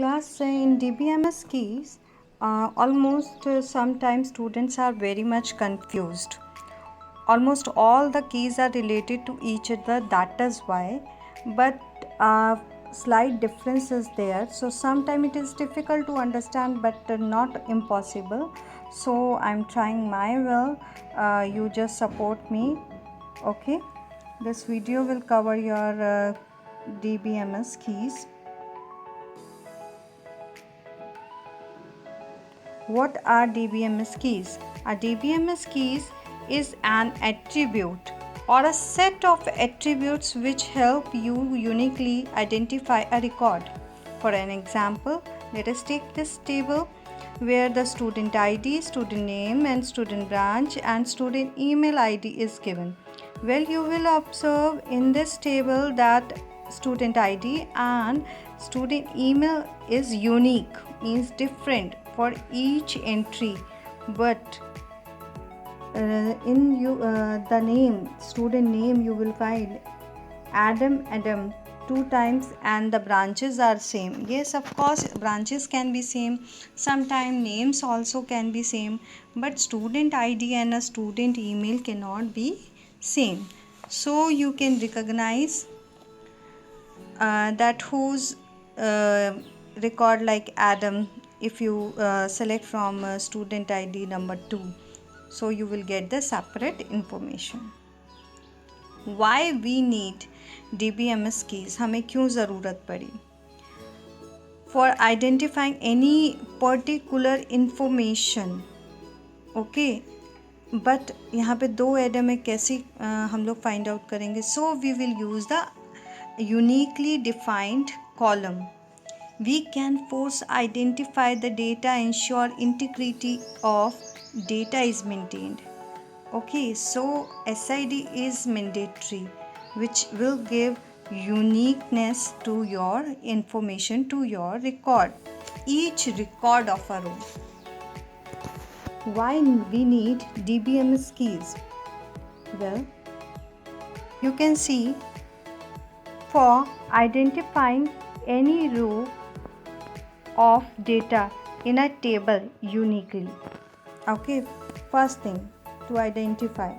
Class in DBMS keys, almost sometimes students are very much confused. Almost all the keys are related to each other, that is why, but slight difference is there. So sometimes it is difficult to understand, but not impossible. So I'm trying my will. You just support me, okay? This video will cover your DBMS keys. What are DBMS keys? A DBMS keys is an attribute or a set of attributes which help you uniquely identify a record. For an example, let us take this table where the student ID, student name and student branch and student email ID is given. Well, you will observe in this table that student ID and student email is unique, means different for each entry, but the name, student name, you will find Adam 2 times and the branches are same. Yes, of course, branches can be same, sometimes names also can be same, but student ID and a student email cannot be same. So you can recognize that whose record like Adam if you select from student ID number 2, so you will get the separate information. Why we need DBMS keys? हमें क्यों ज़रूरत पड़ी? For identifying any particular information, okay? But यहाँ पे 2 Adam है, कैसे हम लोग फाइंड आउट करेंगे? So we will use the uniquely defined column. We can force identify the data, ensure integrity of data is maintained. Okay, so SID is mandatory, which will give uniqueness to your information, to your record, each record of a row. Why we need DBMS keys? Well, you can see for identifying any row of data in a table uniquely. Okay, first thing to identify.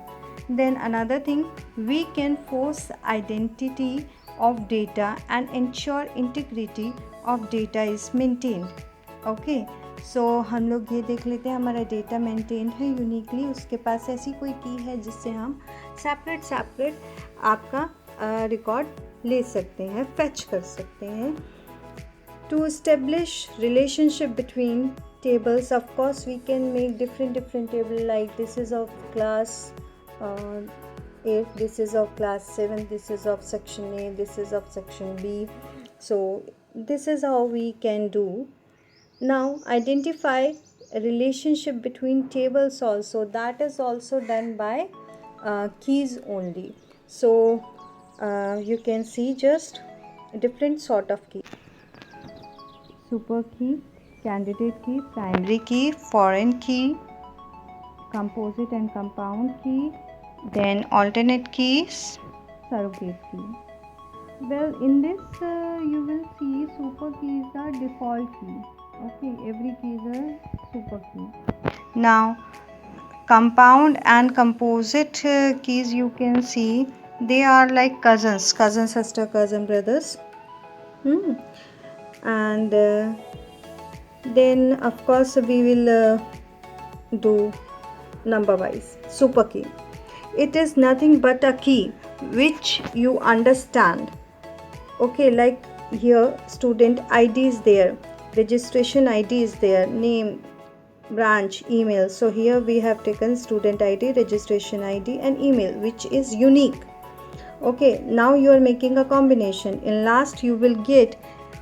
Then another thing, we can force identity of data and ensure integrity of data is maintained. Okay, so हम लोग ये देख लेते हैं हमारा data maintain है uniquely, उसके पास ऐसी कोई की है जिससे हम सेपरेट आपका रिकॉर्ड ले सकते हैं, फेच कर सकते हैं. To establish relationship between tables, of course we can make different table, like this is of class 8, this is of class 7, this is of section A, this is of section B. So this is how we can do. Now identify a relationship between tables also, that is also done by keys only. So you can see just different sort of key: super key, candidate key, primary key, foreign key, composite and compound key, then alternate keys, surrogate key. Well, in this you will see super key is the default key. Okay, every key is a super key. Now compound and composite keys, you can see they are like cousins, sister, cousin, brothers. And then of course we will do number wise. Super key, it is nothing but a key which you understand. Okay, like here student ID is there, registration ID is there, name, branch, email. So here we have taken student ID, registration ID and email, which is unique. Okay, now you are making a combination. In last you will get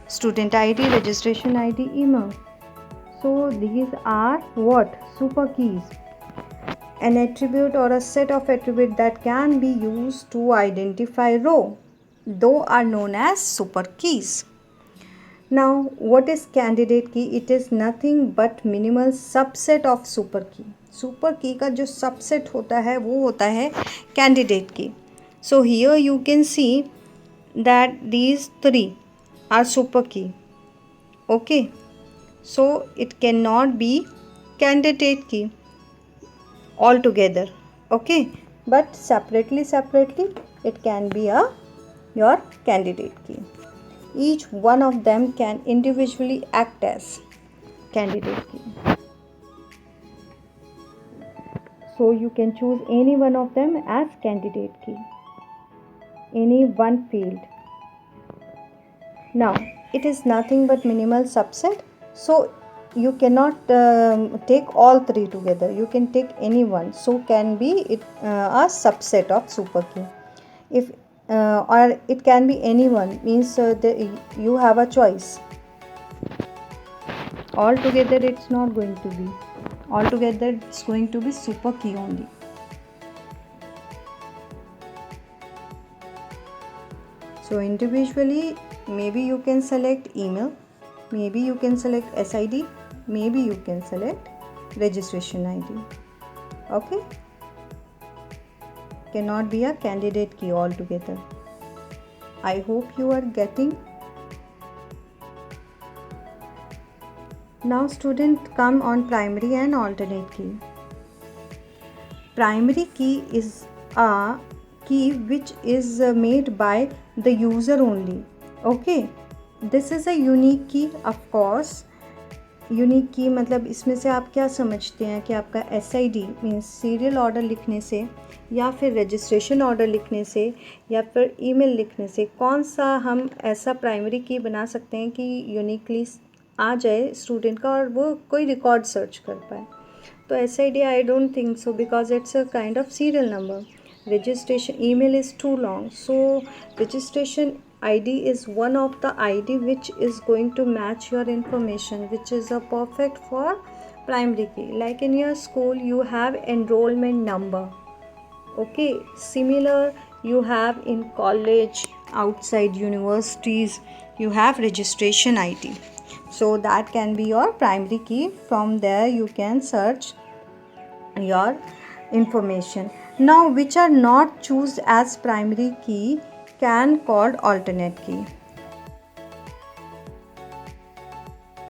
student ID, registration ID, email. So these are what? Super keys. An attribute or a set of attributes that can be used to identify row. Those are known as super keys. Now what is candidate key? It is nothing but minimal subset of super key. Super key का जो subset होता है वो होता है candidate key. So here you can see that these 3 are super key. Okay, so it cannot be candidate key altogether. Okay, but separately it can be your candidate key. Each one of them can individually act as candidate key. So you can choose any one of them as candidate key, any one field. Now it is nothing but minimal subset, so you cannot take all three together. You can take any one, so can be it a subset of super key. If or it can be anyone, means you have a choice. Altogether it's not going to be, altogether it's going to be super key only. So individually, maybe you can select email, maybe you can select SID, maybe you can select registration ID. Okay, cannot be a candidate key altogether. I hope you are getting. Now student, come on primary and alternate key. Primary key is a key which is made by the user only. Okay, this is a unique key. Of course, unique की मतलब इसमें से आप क्या समझते हैं कि आपका SID मीन्स सीरियल ऑर्डर लिखने से या फिर रजिस्ट्रेशन ऑर्डर लिखने से या फिर ईमेल लिखने से कौन सा हम ऐसा प्राइमरी की बना सकते हैं कि यूनिकली आ जाए स्टूडेंट का और वो कोई रिकॉर्ड सर्च कर पाए. तो SID I don't think so, because it's a kind of serial number. Registration email is too long, so registration ID is one of the ID which is going to match your information, which is a perfect for primary key. Like in your school you have enrollment number. Okay, similar you have in college, outside universities you have registration ID, so that can be your primary key. From there you can search your information. Now which are not chosen as primary key can called alternate key.